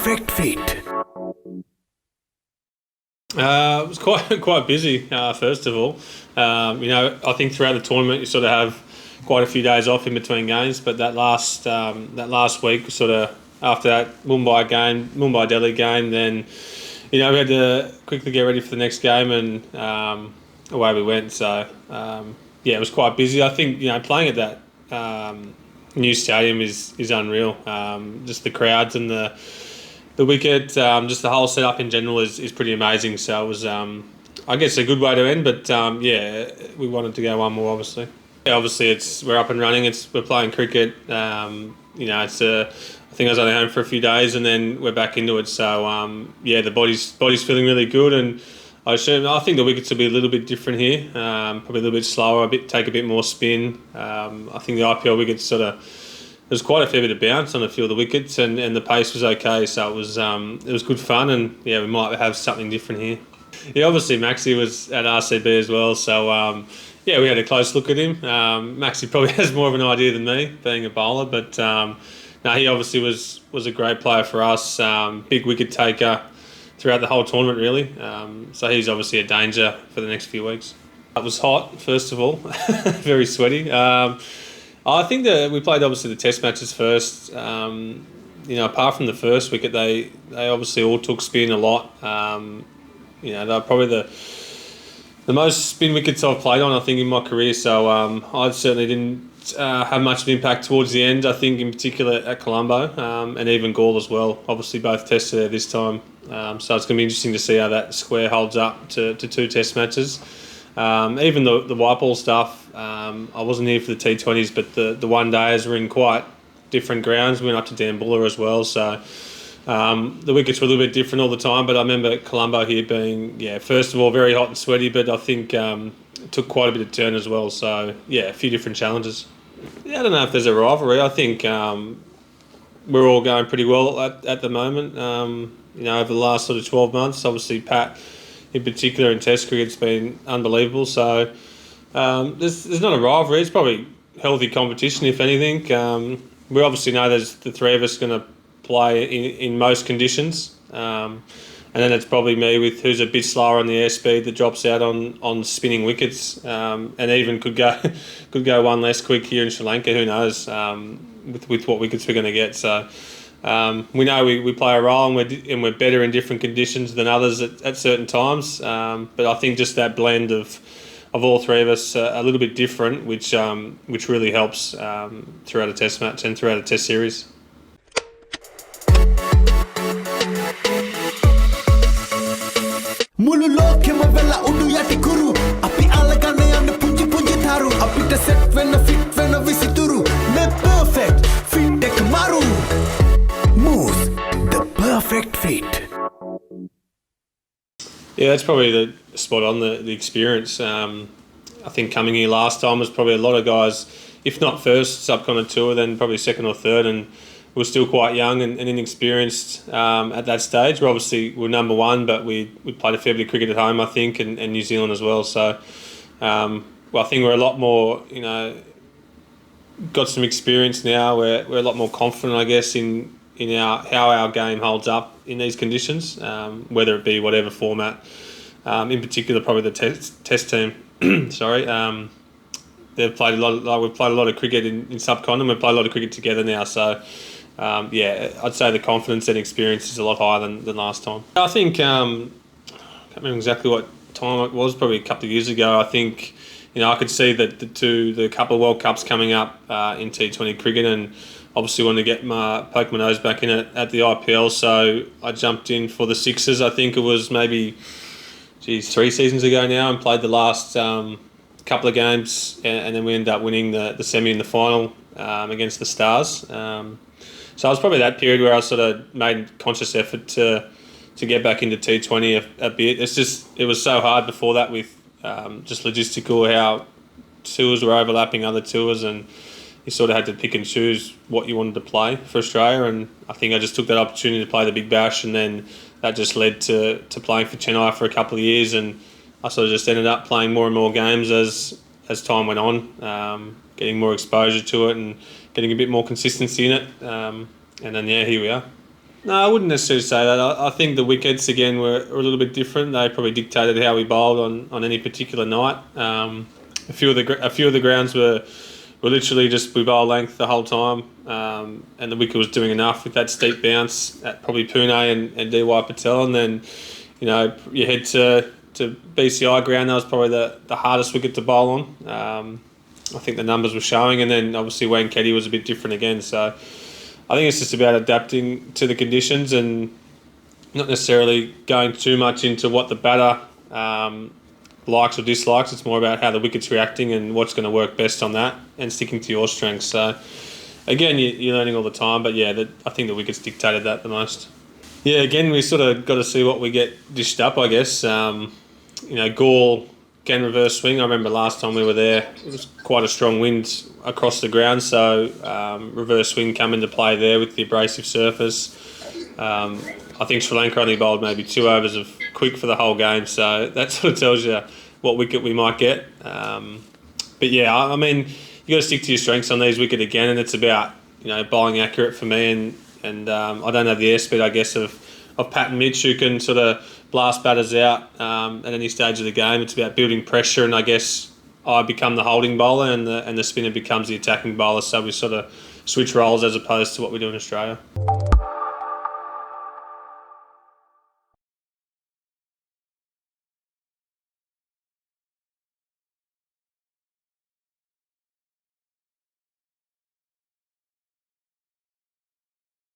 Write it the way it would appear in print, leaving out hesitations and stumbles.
perfect fit. It was quite busy. First of all, I think throughout the tournament you sort of have quite a few days off in between games, but that last week, sort of after that Mumbai Delhi game, then we had to quickly get ready for the next game, and away we went. So it was quite busy. I think playing at that new stadium is unreal. Just the crowds and the wicket, just the whole setup in general is pretty amazing. So it was, I guess, a good way to end. But we wanted to go one more, obviously. Yeah, obviously, we're up and running. We're playing cricket. I think I was only home for a few days, and then we're back into it. So the body's feeling really good, and I think the wickets will be a little bit different here. Probably a little bit slower, take a bit more spin. I think the IPL wickets there's quite a fair bit of bounce on a few of the wickets, and the pace was okay, so it was good fun, and we might have something different here. Yeah, obviously Maxi was at RCB as well, so we had a close look at him. Maxi probably has more of an idea than me, being a bowler, but he obviously was a great player for us, big wicket taker throughout the whole tournament really. So he's obviously a danger for the next few weeks. It was hot, first of all, very sweaty. I think that we played obviously the test matches first. Apart from the first wicket, they obviously all took spin a lot. They're probably the most spin wickets I've played on, I think, in my career. So I certainly didn't have much of an impact towards the end. I think in particular at Colombo and even Gaul as well. Obviously both tested there this time. So it's going to be interesting to see how that square holds up to two test matches. Even the white ball stuff, I wasn't here for the T20s, but the one days were in quite different grounds. We went up to Dambulla as well, so the wickets were a little bit different all the time. But I remember Colombo here being, first of all, very hot and sweaty, but I think it took quite a bit of turn as well. So, a few different challenges. I don't know if there's a rivalry. I think we're all going pretty well at the moment. Over the last sort of 12 months, obviously Pat in particular in Test cricket's been unbelievable. So there's not a rivalry. It's probably healthy competition, if anything. We obviously know there's the three of us going to play in most conditions, and then it's probably me with who's a bit slower on the airspeed that drops out on spinning wickets, and even could go one less quick here in Sri Lanka. Who knows with what wickets we're going to get. So. We know we play a role, and we're better in different conditions than others at certain times. But I think just that blend of all three of us a little bit different, which really helps throughout a test match and throughout a test series. The perfect fit. Yeah, that's probably the spot on the experience. I think coming here last time was probably a lot of guys, if not first subcontinent tour, then probably second or third, and we're still quite young and inexperienced at that stage. We're number one, but we played a fair bit of cricket at home, I think, and New Zealand as well. So, I think we're a lot more, got some experience now. We're a lot more confident, I guess, in how our game holds up in these conditions, whether it be whatever format. In particular, probably the test team. Sorry, we've played a lot of cricket in subcontinent. We've played a lot of cricket together now, so I'd say the confidence and experience is a lot higher than last time. I think I can't remember exactly what time it was. Probably a couple of years ago. I think I could see that the couple of World Cups coming up in T20 cricket, and obviously wanted to poke my nose back in at the IPL, so I jumped in for the Sixers. I think it was maybe 3 seasons ago now, and played the last couple of games, and then we ended up winning the semi and the final against the Stars. So it was probably that period where I sort of made conscious effort to get back into T20 a bit. It was so hard before that with just logistical, how tours were overlapping other tours, and you sort of had to pick and choose what you wanted to play for Australia. And I think I just took that opportunity to play the Big Bash, and then that just led to playing for Chennai for a couple of years, and I sort of just ended up playing more and more games as time went on, getting more exposure to it and getting a bit more consistency in it. And then, here we are. No, I wouldn't necessarily say that. I think the wickets again were a little bit different. They probably dictated how we bowled on any particular night. A few of the grounds were literally just we bowled length the whole time, and the wicket was doing enough with that steep bounce at probably Pune and DY Patel, and then you head to BCI ground. That was probably the hardest wicket to bowl on. I think the numbers were showing, and then obviously Wankhede was a bit different again. So I think it's just about adapting to the conditions and not necessarily going too much into what the batter likes or dislikes. It's more about how the wicket's reacting and what's going to work best on that and sticking to your strengths. So again, you're learning all the time, but yeah, I think the wickets dictated that the most. Yeah, again, we sort of got to see what we get dished up, I guess. Gaul can reverse swing. I remember last time we were there, it was quite a strong wind across the ground, so reverse swing come into play there with the abrasive surface. I think Sri Lanka only bowled maybe 2 overs of quick for the whole game, so that sort of tells you what wicket we might get. But yeah, I mean, you got to stick to your strengths on these wicket again, and it's about bowling accurate for me, and I don't have the airspeed, I guess, of Pat and Mitch, who can sort of blast batters out at any stage of the game. It's about building pressure, and I guess I become the holding bowler, and the spinner becomes the attacking bowler. So we sort of switch roles as opposed to what we do in Australia.